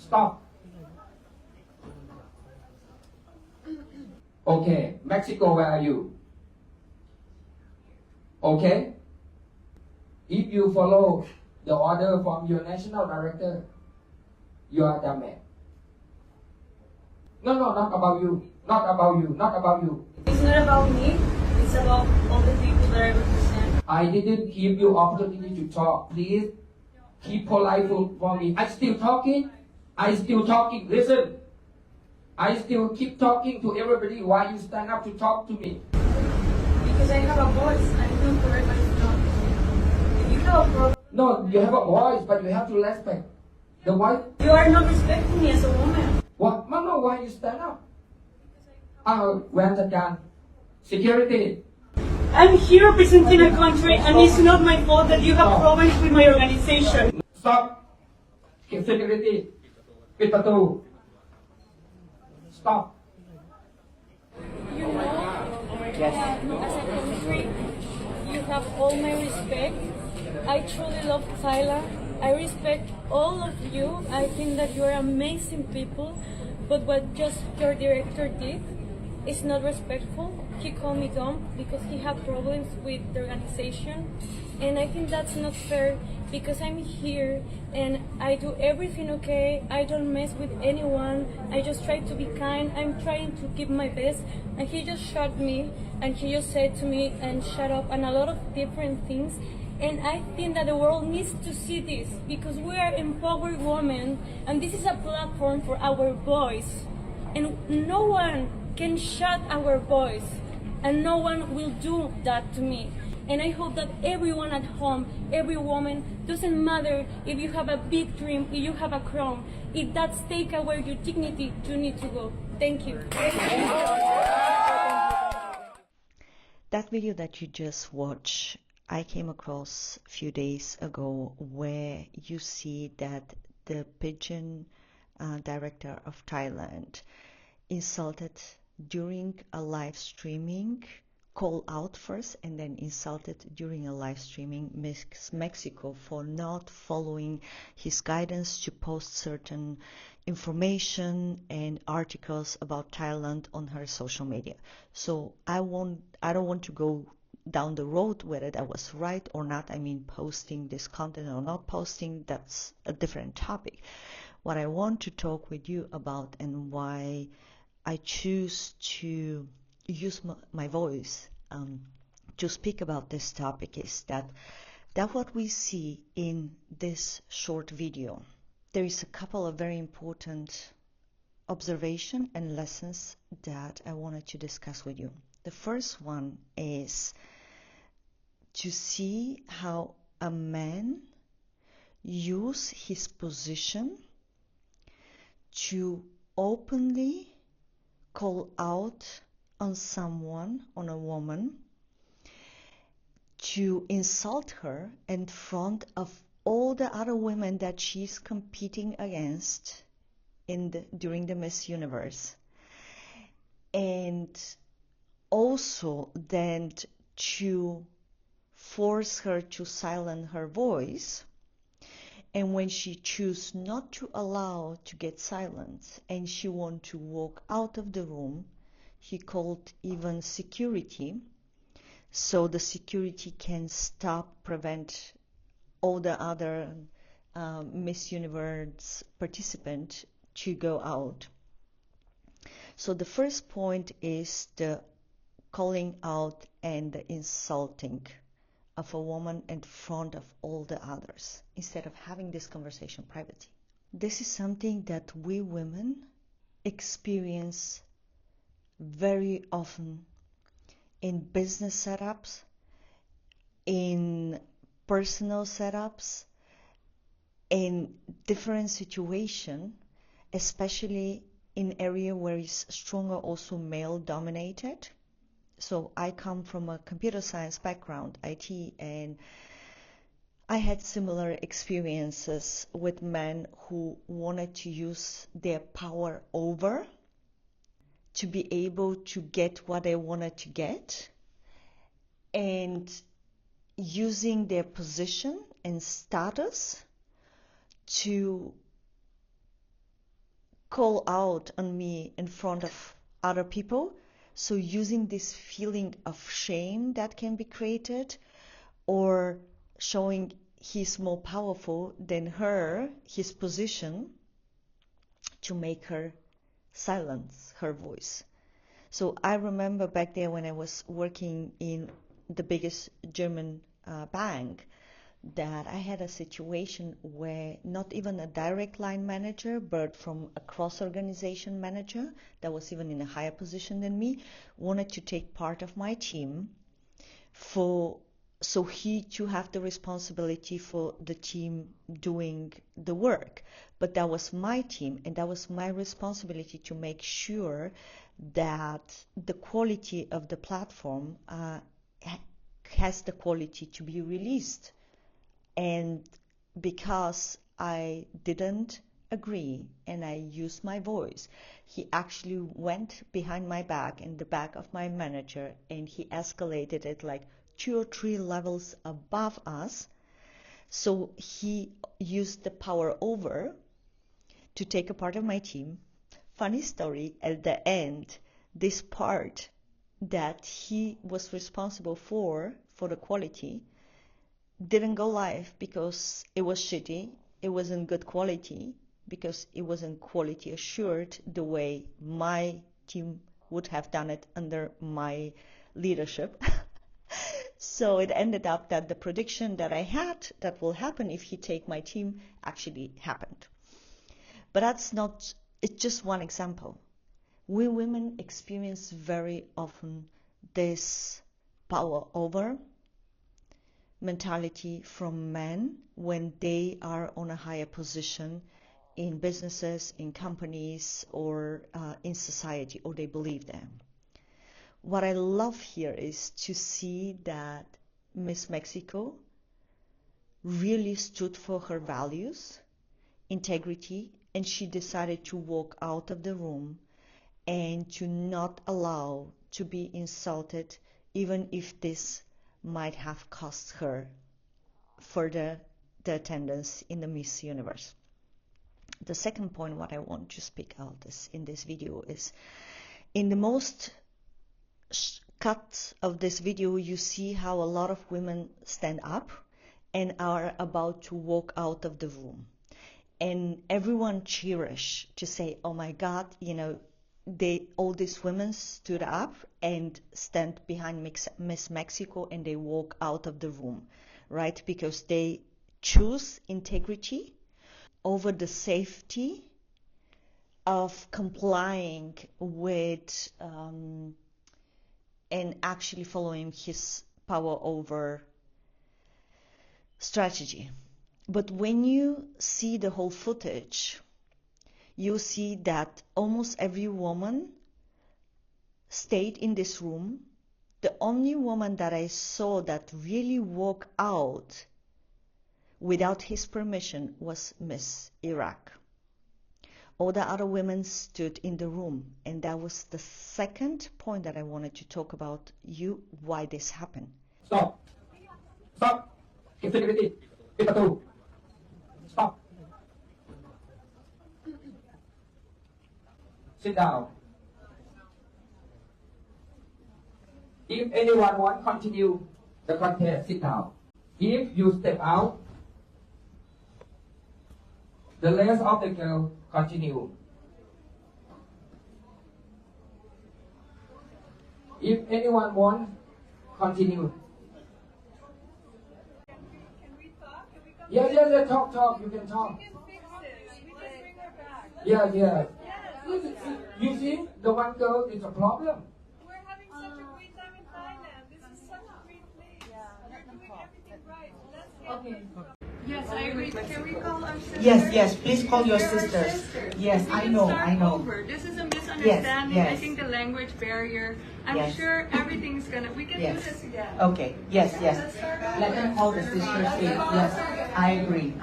Stop. Okay, Mexico, where are you? Okay? If you follow the order from your national director, you are the man. No, not about you. Not about you. Not about you. It's not about me. It's about all the people that I represent. I didn't give you opportunity to talk. Please keep polite for me. I still talking. Listen. I still keep talking to everybody. Why you stand up to talk to me? Because I have a voice. I don't for everybody to talk to me. If you have a problem, No, you have a voice, but you have to respect the voice. you are not respecting me as a woman. What? No, why you stand up? Where's the gun? Security. I'm here representing a country, and it's not my fault that you have problems with my organization. Stop. Security. ปิดประตู Stop. You know, as a country, you have all my respect. I truly love Thailand. I respect all of you. I think that you are amazing people. But what just your director did is not respectful. He called me dumb because he had problems with the organization. And I think that's not fair because I'm here and I do everything okay. I don't mess with anyone. I just try to be kind. I'm trying to give my best. And he just shot me and he just said to me and shut up and a lot of different things. And I think that the world needs to see this because we are empowered women and this is a platform for our voice. And no one can shut our voice and no one will do that to me. And I hope that everyone at home, every woman, doesn't matter if you have a big dream, if you have a crown, if that's take away your dignity, you need to go. Thank you. That video that you just watched, I came across a few days ago where you see that the pigeon director of Thailand insulted during a live streaming, called out first and then insulted during a live streaming Miss Mexico for not following his guidance to post certain information and articles about Thailand on her social media. So I don't want to go down the road whether that was right or not. I mean, posting this content or not posting, that's a different topic. What I want to talk with you about and why I choose to use my voice to speak about this topic is that what we see in this short video, there is a couple of very important observations and lessons that I wanted to discuss with you. The first one is to see how a man use his position to openly call out on someone, on a woman, to insult her in front of all the other women that she's competing against during the Miss Universe. And also then to force her to silence her voice. And when she choose not to allow to get silence and she want to walk out of the room, he called even security, so the security can prevent all the other Miss Universe participants to go out. So the first point is the calling out and the insulting of a woman in front of all the others, instead of having this conversation privately. This is something that we women experience very often in business setups, in personal setups, in different situations, especially in area where it's stronger also male dominated. So I come from a computer science background, IT, and I had similar experiences with men who wanted to use their power over to be able to get what they wanted to get, and using their position and status to call out on me in front of other people. So using this feeling of shame that can be created, or showing he's more powerful than her, his position, to make her silence her voice. So I remember back there when I was working in the biggest German bank, that I had a situation where not even a direct line manager, but from a cross-organization manager that was even in a higher position than me, wanted to take part of my team so he to have the responsibility for the team doing the work. But that was my team, and that was my responsibility to make sure that the quality of the platform has the quality to be released. And because I didn't agree and I used my voice, he actually went behind my back and the back of my manager, and he escalated it like 2 or 3 levels above us. So he used the power over to take a part of my team. Funny story, at the end, this part that he was responsible for the quality, didn't go live because it was shitty. It wasn't good quality because it wasn't quality assured the way my team would have done it under my leadership. So it ended up that the prediction that I had that will happen if he take my team actually happened. But it's just one example. We women experience very often this power over mentality from men when they are on a higher position in businesses, in companies, or in society, or they believe them. What I love here is to see that Miss Mexico really stood for her values, integrity, and she decided to walk out of the room and to not allow to be insulted, even if this might have cost her for the attendance in the Miss Universe. The second point what I want to speak out in this video is, in the most cut of this video, you see how a lot of women stand up and are about to walk out of the room. And everyone cheerish to say, oh my God, all these women stood up and stand behind Miss Mexico, and they walk out of the room, right? Because they choose integrity over the safety of complying with and actually following his power over strategy. But when you see the whole footage, you see that almost every woman stayed in this room. The only woman that I saw that really walked out without his permission was Miss Iraq. All the other women stood in the room, and that was the second point that I wanted to talk about why this happened. Stop. Stop. Keep security. Keep the Stop. Sit down. If anyone want to continue the contest, sit down. If you step out, the rest of the girl continue. If anyone want, continue. Can we talk? Can we come Yes, talk, you can talk. We can fix this. We just bring her back. Yeah. Yes. You see, the one girl is a problem. We're having such a great time in Thailand. This is such a great place. You're doing everything right. Let's get Yes, I agree. Can we call our sisters? Yes, please call your They're our sisters. Yes, We I can know, start I know. Over. This is a misunderstanding. Yes. I think the language barrier. I'm Yes. sure everything's gonna. We can do Yes. this again. Okay, yes. Let's start over. Let them call the sisters in. Yes, I agree.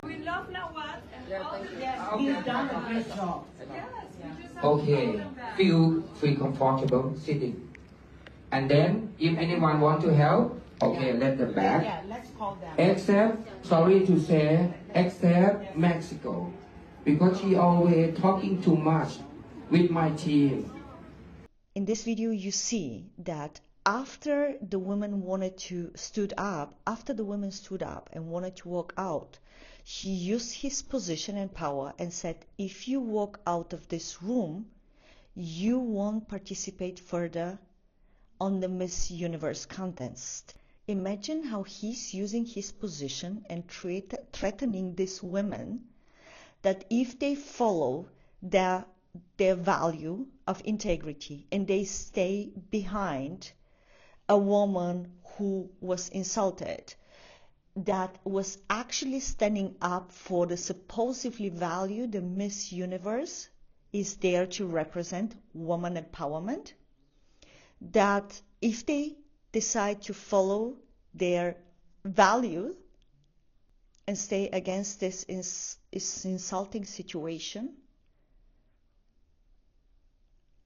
We love Nawat and all the He's done a great job. Yes, we just have Okay, to call them back. feel comfortable sitting. And then, if anyone want to help, okay, let them back. Yeah, let's call them. Except, sorry to say, except Mexico. because she always talking too much with my team. In this video, you see that after the woman stood up and wanted to walk out, he used his position and power and said, if you walk out of this room, you won't participate further on the Miss Universe contest. Imagine how he's using his position and threatening these women that if they follow their value of integrity and they stay behind a woman who was insulted, that was actually standing up for the supposedly value the Miss Universe is there to represent, woman empowerment, that if they decide to follow their value and stay against this insulting situation,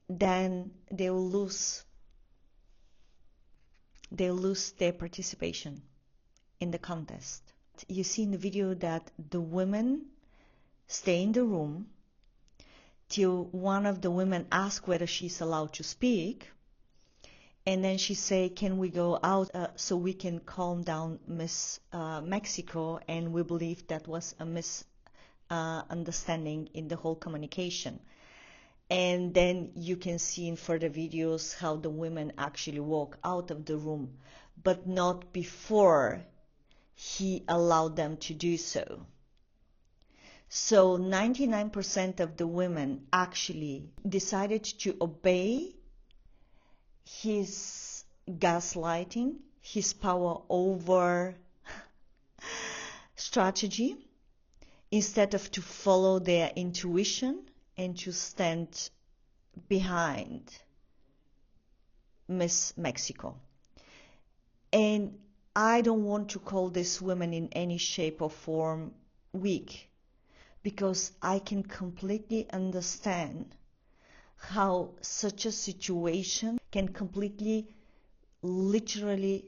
then they will lose their participation in the contest. You see in the video that the women stay in the room till one of the women asks whether she's allowed to speak, and then she say, can we go out so we can calm down Miss Mexico, and we believe that was a misunderstanding in the whole communication. And then you can see in further videos how the women actually walk out of the room, but not before he allowed them to do so. So 99% of the women actually decided to obey his gaslighting, his power over strategy, instead of to follow their intuition and to stand behind Miss Mexico. And I don't want to call these women in any shape or form weak, because I can completely understand how such a situation can completely, literally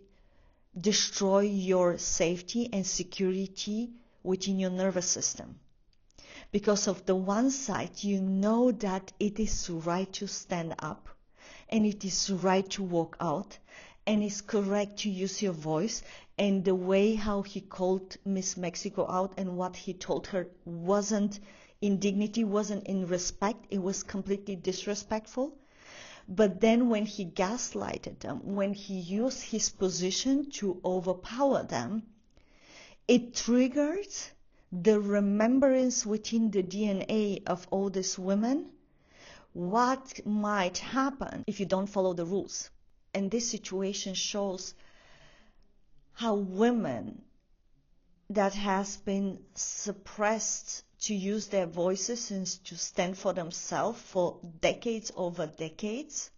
destroy your safety and security within your nervous system. Because of the one side, you know that it is right to stand up and it is right to walk out and it's correct to use your voice, and the way how he called Miss Mexico out and what he told her wasn't in dignity, wasn't in respect, it was completely disrespectful. But then when he gaslighted them, when he used his position to overpower them, it triggered the remembrance within the DNA of all these women, what might happen if you don't follow the rules. And this situation shows how women that has been suppressed to use their voices and to stand for themselves for decades over decades,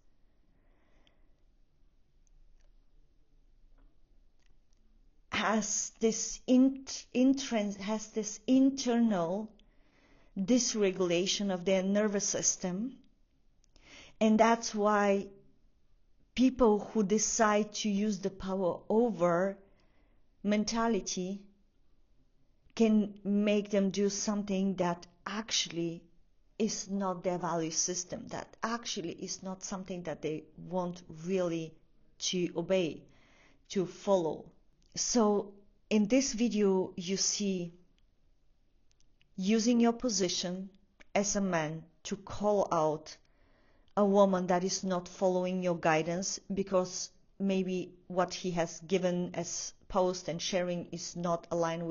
has this internal dysregulation of their nervous system. And that's why people who decide to use the power over mentality can make them do something that actually is not their value system, that actually is not something that they want really to obey, to follow. So in this video, you see using your position as a man to call out a woman that is not following your guidance because maybe what he has given as post and sharing is not aligned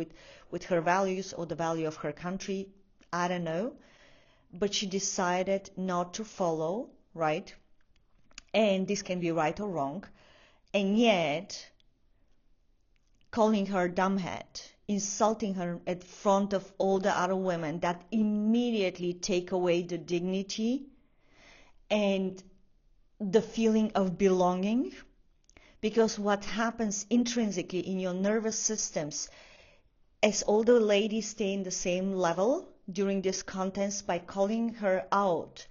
with her values or the value of her country. I don't know. But she decided not to follow, right? And this can be right or wrong. And yet, calling her dumbhead, insulting her in front of all the other women, that immediately take away the dignity and the feeling of belonging. Because what happens intrinsically in your nervous systems, as all the ladies stay in the same level during this contest, by calling her out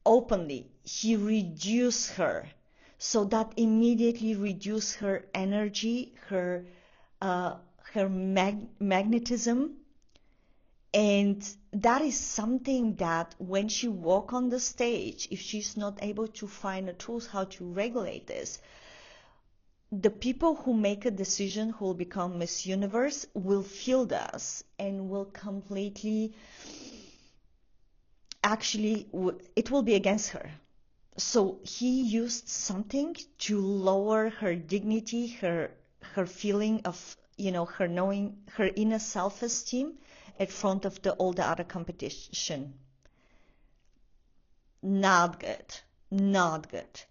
openly, he reduced her. So that immediately reduced her energy, her magnetism, And that is something that when she walk on the stage, if she's not able to find the tools how to regulate this, the people who make a decision who will become Miss Universe will feel this and will completely, actually, it will be against her. So he used something to lower her dignity, her feeling of, her knowing, her inner self-esteem at front of all the other competition. Not good, not good.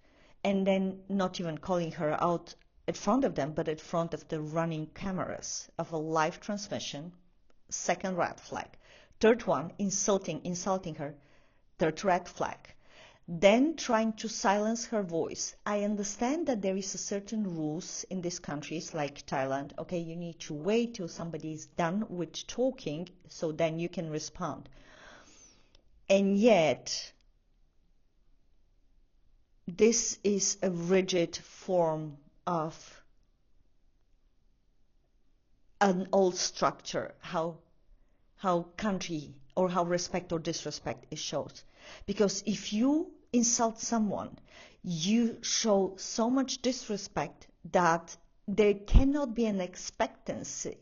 And then not even calling her out at front of them, but at front of the running cameras of a live transmission. Second red flag. Third one, insulting her. Third red flag. Then trying to silence her voice. I understand that there is a certain rules in these countries like Thailand. Okay, you need to wait till somebody is done with talking, so then you can respond. And yet, this is a rigid form of an old structure, how country or how respect or disrespect is shown. Because if you insult someone, you show so much disrespect that there cannot be an expectation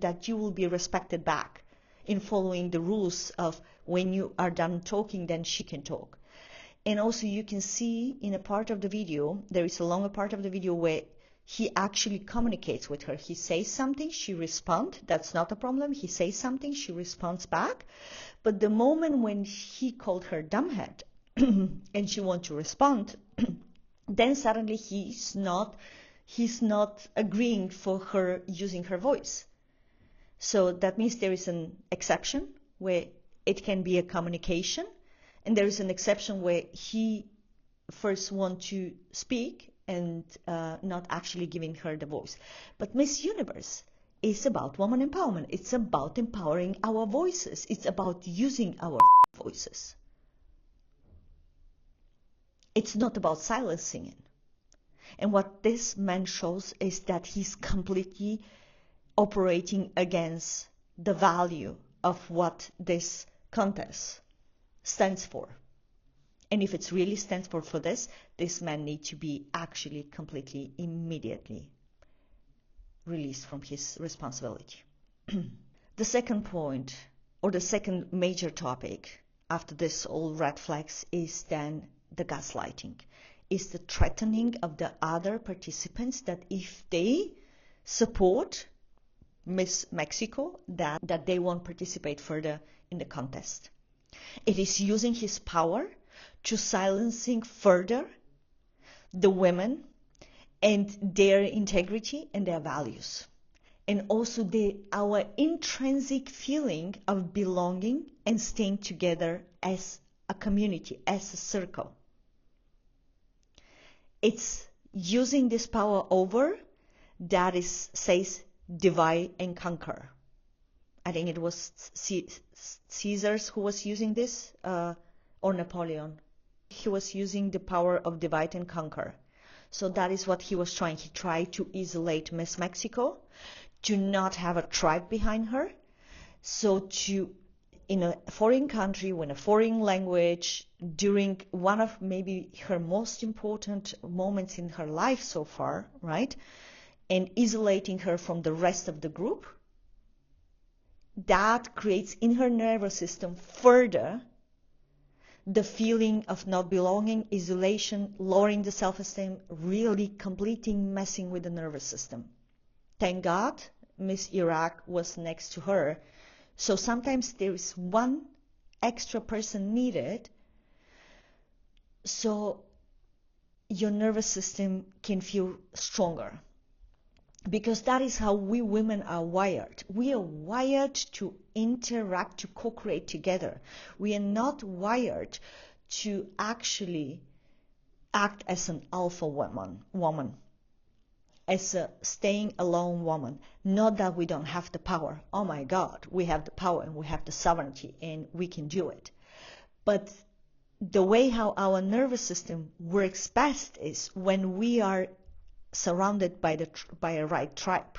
that you will be respected back in following the rules of when you are done talking, then she can talk. And also you can see in a part of the video, there is a longer part of the video where he actually communicates with her. He says something, she responds. That's not a problem. He says something, she responds back. But the moment when he called her dumbhead and she wants to respond, then suddenly he's not agreeing for her using her voice. So that means there is an exception where it can be a communication, and there is an exception where he first wants to speak and not actually giving her the voice. But Miss Universe is about woman empowerment. It's about empowering our voices. It's about using our voices. It's not about silencing it. And what this man shows is that he's completely operating against the value of what this contest stands for. And if it really stands for this man needs to be actually completely, immediately released from his responsibility. The second point, or the second major topic after this all red flags, is then the gaslighting. Is the threatening of the other participants that if they support Miss Mexico, that they won't participate further in the contest. It is using his power to silencing further the women and their integrity and their values. And also our intrinsic feeling of belonging and staying together as a community, as a circle. It's using this power over that says divide and conquer. I think it was Caesar who was using this, or Napoleon. He was using the power of divide and conquer. So that is what he was trying. He tried to isolate Miss Mexico, to not have a tribe behind her. So in a foreign country, with a foreign language, during one of maybe her most important moments in her life so far, right? And isolating her from the rest of the group, that creates in her nervous system further the feeling of not belonging, isolation, lowering the self-esteem, really completely messing with the nervous system. Thank God Miss Iraq was next to her. So sometimes there is one extra person needed so your nervous system can feel stronger. Because that is how we women are wired. We are wired to interact, to co-create together. We are not wired to actually act as an alpha woman, as a staying alone woman. Not that we don't have the power. Oh my God, we have the power and we have the sovereignty and we can do it. But the way how our nervous system works best is when we are surrounded by a right tribe.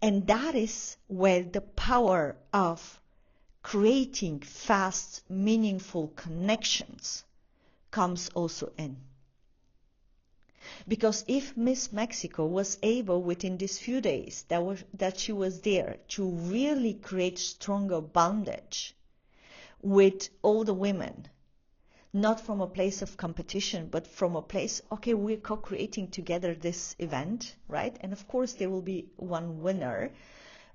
And that is where the power of creating fast, meaningful connections comes also in. Because if Miss Mexico was able within these few days that she was there to really create stronger bondage with all the women, not from a place of competition, but from a place, okay, we're co-creating together this event, right? And of course there will be one winner,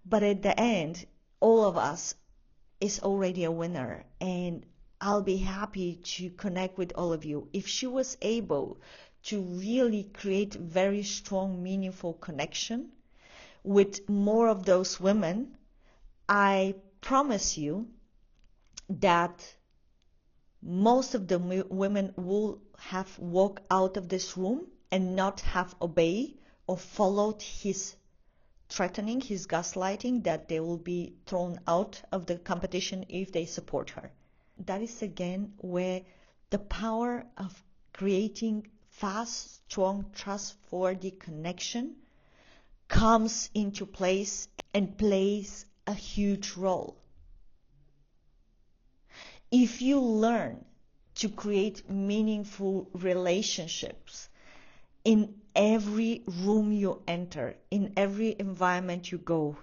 but at the end, all of us is already a winner, and I'll be happy to connect with all of you. If she was able to really create very strong, meaningful connection with more of those women, I promise you that most of the women will have walked out of this room and not have obeyed or followed his threatening, his gaslighting, that they will be thrown out of the competition if they support her. That is again where the power of creating fast, strong, trustworthy connection comes into place and plays a huge role. If you learn to create meaningful relationships in every room you enter, in every environment you go,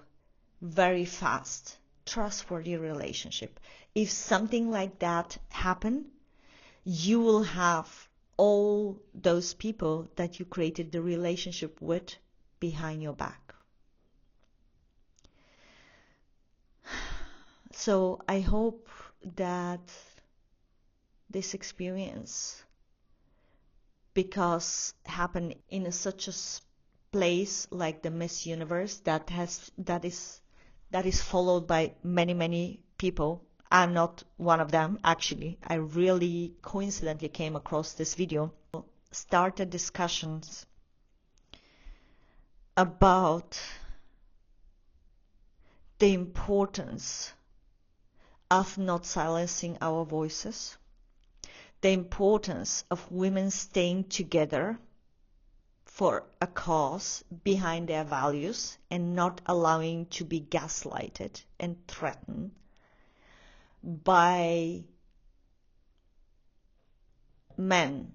very fast, trustworthy relationship. If something like that happen, you will have all those people that you created the relationship with behind your back. So I hope that this experience, because happened in such a place like the Miss Universe that is followed by many people. I'm not one of them, actually. I really coincidentally came across this video. Started discussions about the importance of not silencing our voices, the importance of women staying together for a cause behind their values and not allowing to be gaslighted and threatened by men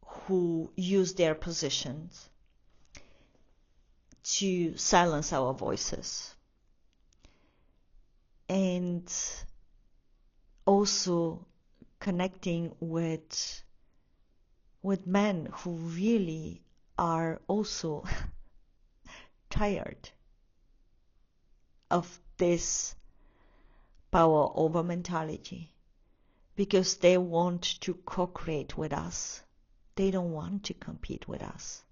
who use their positions to silence our voices. And also connecting with men who really are also tired of this power over mentality, because they want to co-create with us. They don't want to compete with us.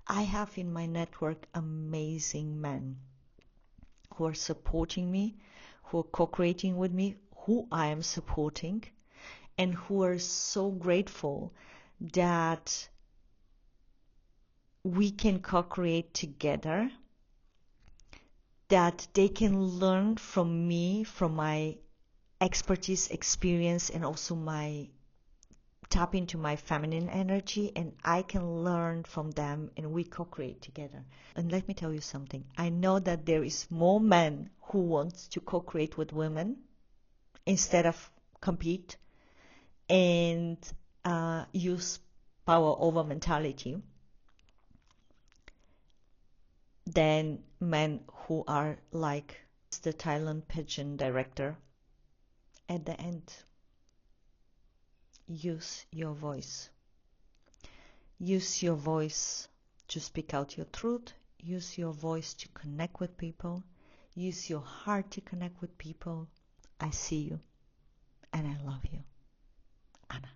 I have in my network amazing men who are supporting me, who are co-creating with me, who I am supporting, and who are so grateful that we can co-create together, that they can learn from me, from my expertise, experience, and also my tap into my feminine energy, and I can learn from them, and we co-create together. And let me tell you something. I know that there is more men who want to co-create with women instead of compete and use power over mentality than men who are like the Thailand pageant director. At the end, use your voice. Use your voice to speak out your truth. Use your voice to connect with people. Use your heart to connect with people. I see you and I love you. Anna.